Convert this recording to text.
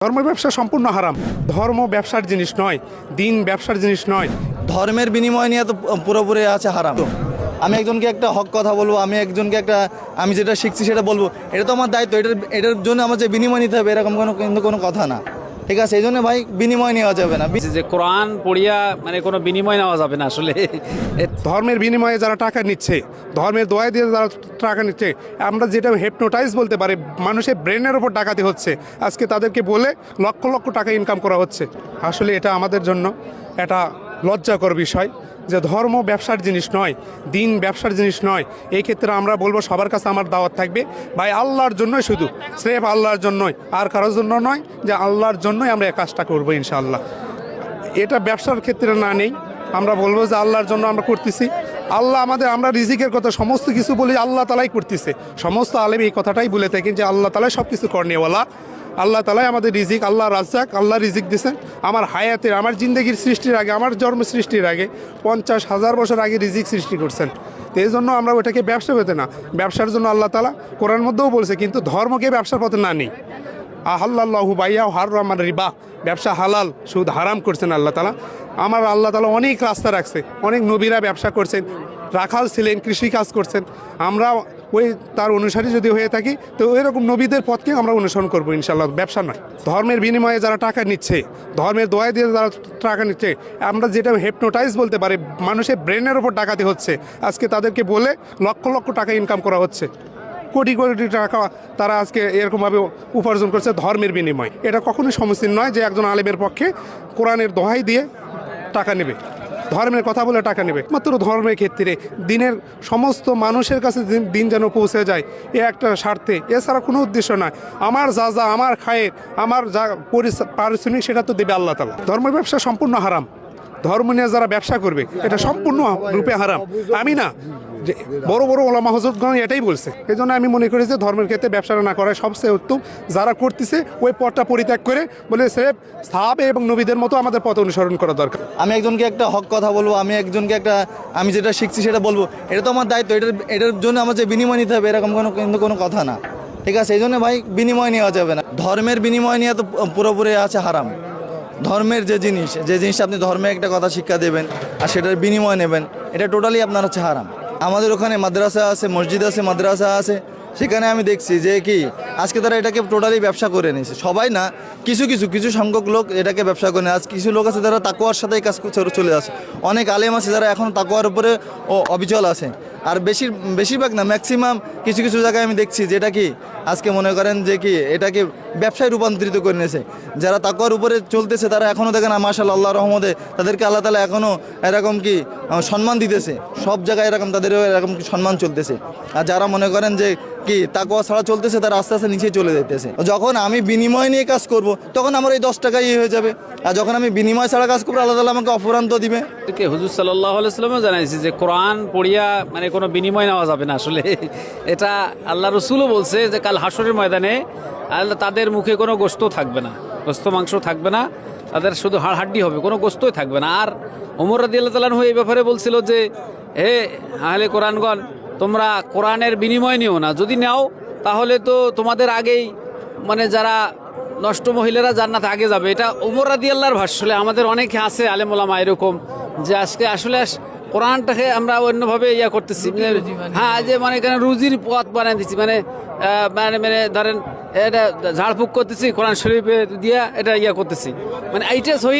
ধর্ম ব্যবসা সম্পূর্ণ হারাম। ধর্ম ব্যবসার জিনিস নয়, দিন ব্যবসার জিনিস নয়। ধর্মের বিনিময় নিয়ে তো পুরোপুরি আছে হারাম। আমি একজনকে একটা হক কথা বলবো, আমি একজনকে আমি যেটা শিখছি সেটা বলবো, এটা তো আমার দায়িত্ব। এটার জন্য আমার যে বিনিময় নিতে হবে এরকম কোনো কথা না, ঠিক আছে? এই জন্য ভাই বিনিময় নেওয়া যাবে না। যে কোরআন পড়িয়া কোনো বিনিময় নেওয়া যাবে না আসলে। ধর্মের বিনিময়ে যারা টাকা নিচ্ছে, ধর্মের দোয়াই দিয়ে যারা টাকা নিচ্ছে, আমরা যেটা হেপনোটাইজ বলতে পারি, মানুষের ব্রেনের ওপর ডাকাতি হচ্ছে। আজকে তাদেরকে বলে লক্ষ লক্ষ টাকা ইনকাম করা হচ্ছে। আসলে এটা আমাদের জন্য একটা লজ্জাকর বিষয় যে ধর্ম ব্যবসার জিনিস নয়, দিন ব্যবসার জিনিস নয়। এই ক্ষেত্রে আমরা বলবো, সবার কাছে আমার দাওয়াত থাকবে, ভাই আল্লাহর জন্যই, শুধু স্রেফ আল্লাহর জন্যই, আর কারোর জন্য নয়, যে আল্লাহর জন্যই আমরা এই কাজটা করবো ইনশাআল্লাহ। এটা ব্যবসার ক্ষেত্রে না নেই, আমরা বলবো যে আল্লাহর জন্য আমরা করতেছি। আল্লাহ আমরা রিজিকের কথা সমস্ত কিছু বলি আল্লাহ তালাই করতেছে। সমস্ত আলেম এই কথাটাই বলে থাকেন যে আল্লাহ তালাই সব কিছু করনেওয়ালা, আল্লাহ তালাই আমাদের রিজিক, আল্লাহ রাজ্জাক, আল্লাহ রিজিক দিয়েছেন। আমার হায়াতের, আমার জিন্দগির সৃষ্টির আগে, আমার জন্ম সৃষ্টির আগে 50,000 বছর আগে রিজিক সৃষ্টি করছেন। তো এই জন্য আমরা ওটাকে ব্যবসা পেতে না, ব্যবসার জন্য আল্লাহ তালা কোরআন মধ্যেও বলছে, কিন্তু ধর্মকে ব্যবসার পথে না নেই। আহাল্লাহু বাইয়া হারাম রিবা, ব্যবসা হালাল, সুদ হারাম করছেন আল্লাহ তালা। আল্লাহ তালা অনেক রাস্তা রাখছে, অনেক নবীরা ব্যবসা করছেন, রাখাল ছিলেন, কৃষি কাজ করছেন। আমরা ওই তার অনুসারী যদি হয়ে থাকি, তো এরকম নবীদের পথকে আমরা অনুসরণ করবো ইনশাল্লাহ, ব্যবসা নয়। ধর্মের বিনিময়ে যারা টাকা নিচ্ছে, ধর্মের দোয়াই দিয়ে যারা টাকা নিচ্ছে, আমরা যেটা হেপনোটাইজ বলতে পারি, মানুষের ব্রেনের ওপর ডাকাতি হচ্ছে। আজকে তাদেরকে বলে লক্ষ লক্ষ টাকা ইনকাম করা হচ্ছে, কোটি কোটি টাকা তারা আজকে এরকমভাবে উপার্জন করছে ধর্মের বিনিময়। এটা কখনোই সমীচীন নয় যে একজন আলেমের পক্ষে কোরআনের দোহাই দিয়ে টাকা নেবে, ধর্মের কথা বলে টাকা নেবে। মাত্র ধর্মের ক্ষেত্রে দিনের সমস্ত মানুষের কাছে দিন যেন পৌঁছে যায়, এ একটা স্বার্থে, এছাড়া কোনো উদ্দেশ্য নয়। আমার আমার খায়ের, আমার যা পারিশ্রমিক, সেটা তো দেবে আল্লাহ তাআলা। ধর্ম ব্যবসা সম্পূর্ণ হারাম। ধর্ম নিয়ে যারা ব্যবসা করবে, এটা সম্পূর্ণ রূপে হারাম। আমি না, যে বড় বড় ওলামা হযরতগণ এটাই বলছে। এই জন্য আমি মনে করি যে ধর্মের ক্ষেত্রে ব্যবসাটা না করাই সবচেয়ে উত্তম। যারা করতেছে ওই পথটা পরিত্যাগ করে বলে স্রেফ সাহাবে এবং নবীদের মতো আমাদের পথ অনুসরণ করা দরকার। আমি একজনকে একটা হক কথা বলবো, আমি একজনকে আমি যেটা শিখছি সেটা বলবো, এটা তো আমার দায়িত্ব। এটার জন্য আমার যে বিনিময় নিতে হবে এরকম কোনো কথা না, ঠিক আছে? এই জন্য ভাই বিনিময় নেওয়া যাবে না। ধর্মের বিনিময় নিয়ে তো পুরোপুরি আছে হারাম। ধর্মের যে জিনিসটা আপনি ধর্মে একটা কথা শিক্ষা দেবেন আর সেটার বিনিময় নেবেন, এটা টোটালি আপনার হচ্ছে হারাম। আমাদের ওখানে মাদ্রাসা আছে, মসজিদ আছে, মাদ্রাসা আছে, সেখানে আমি দেখছি যে কি আজকে তারা এটাকে টোটালি ব্যবসা করে নিয়েছে। সবাই না, কিছু সংখ্যক লোক এটাকে ব্যবসা করে নেয়। আজ কিছু লোক আছে যারা তাকওয়ার সাথে কাজ চলে আসে। অনেক আলেম আছে যারা এখন তাকওয়ার উপরে অবিচল আছে। আর বেশিরভাগ না, ম্যাক্সিমাম কিছু জায়গায় আমি দেখছি যেটা কি আজকে মনে করেন যে কি এটাকে ব্যবসায় রূপান্তরিত করে নিয়েছে। যারা তাকওয়ার উপরে চলতেছে তারা এখনও দেখেন মাশাআল্লাহ, আল্লাহর রহমতে তাদেরকে আল্লাহ তাআলা এখনও এরকম কি সম্মান দিতেছে। সব জায়গায় তাদেরও এরকম কি সম্মান চলতেছে। আর যারা মনে করেন যে কি তাকওয়া ছাড়া চলতেছে, তারা আস্তে আস্তে নিচে চলে যেতেছে। যখন আমি বিনিময় নিয়ে কাজ করব, তখন আমার এই 10 টাকাই হয়ে যাবে। আর যখন আমি বিনিময় ছাড়া কাজ করবো, আল্লাহ তাআলা আমাকে অপরান্ত দিবে। হুজুর সাল্লাল্লাহু আলাইহি ওয়াসাল্লামও জানাইছে যে কোরআন পড়িয়া কোনো বিনিময় নেওয়া যাবে না আসলে। এটা আল্লাহ রসুলও বলছে যে কাল হাসরের ময়দানে আল্লাহ তাদের মুখে কোনো গোশত থাকবে না, গোশত মাংস থাকবে না, তাদের শুধু হাড্ডি হবে, কোনো গোশতই থাকবে না। আর ওমর রাদিয়াল্লাহু তাআলা আনহু এই ব্যাপারে বলছিল যে হে আহলে কোরআনগণ, তোমরা কোরআনের বিনিময় নিও না, যদি নাও তাহলে তো তোমাদের আগেই যারা নষ্ট মহিলারা জান্নাতে আগে যাবে। এটা ওমর রাদিয়াল্লাহর ভাষ্য। আমাদের অনেকে আছে আলেম ওলামা এরকম যে আজকে আসলে কোরআনটাকে আমরা অন্যভাবে করতেছি, হ্যাঁ, যে কেন রুজির পথ বানিয়ে দিচ্ছি, ধরেন এটা ঝাড়ফুঁক করতেছি, কোরআন শরীফে দিয়া এটা করতেছি, এইটা সহি।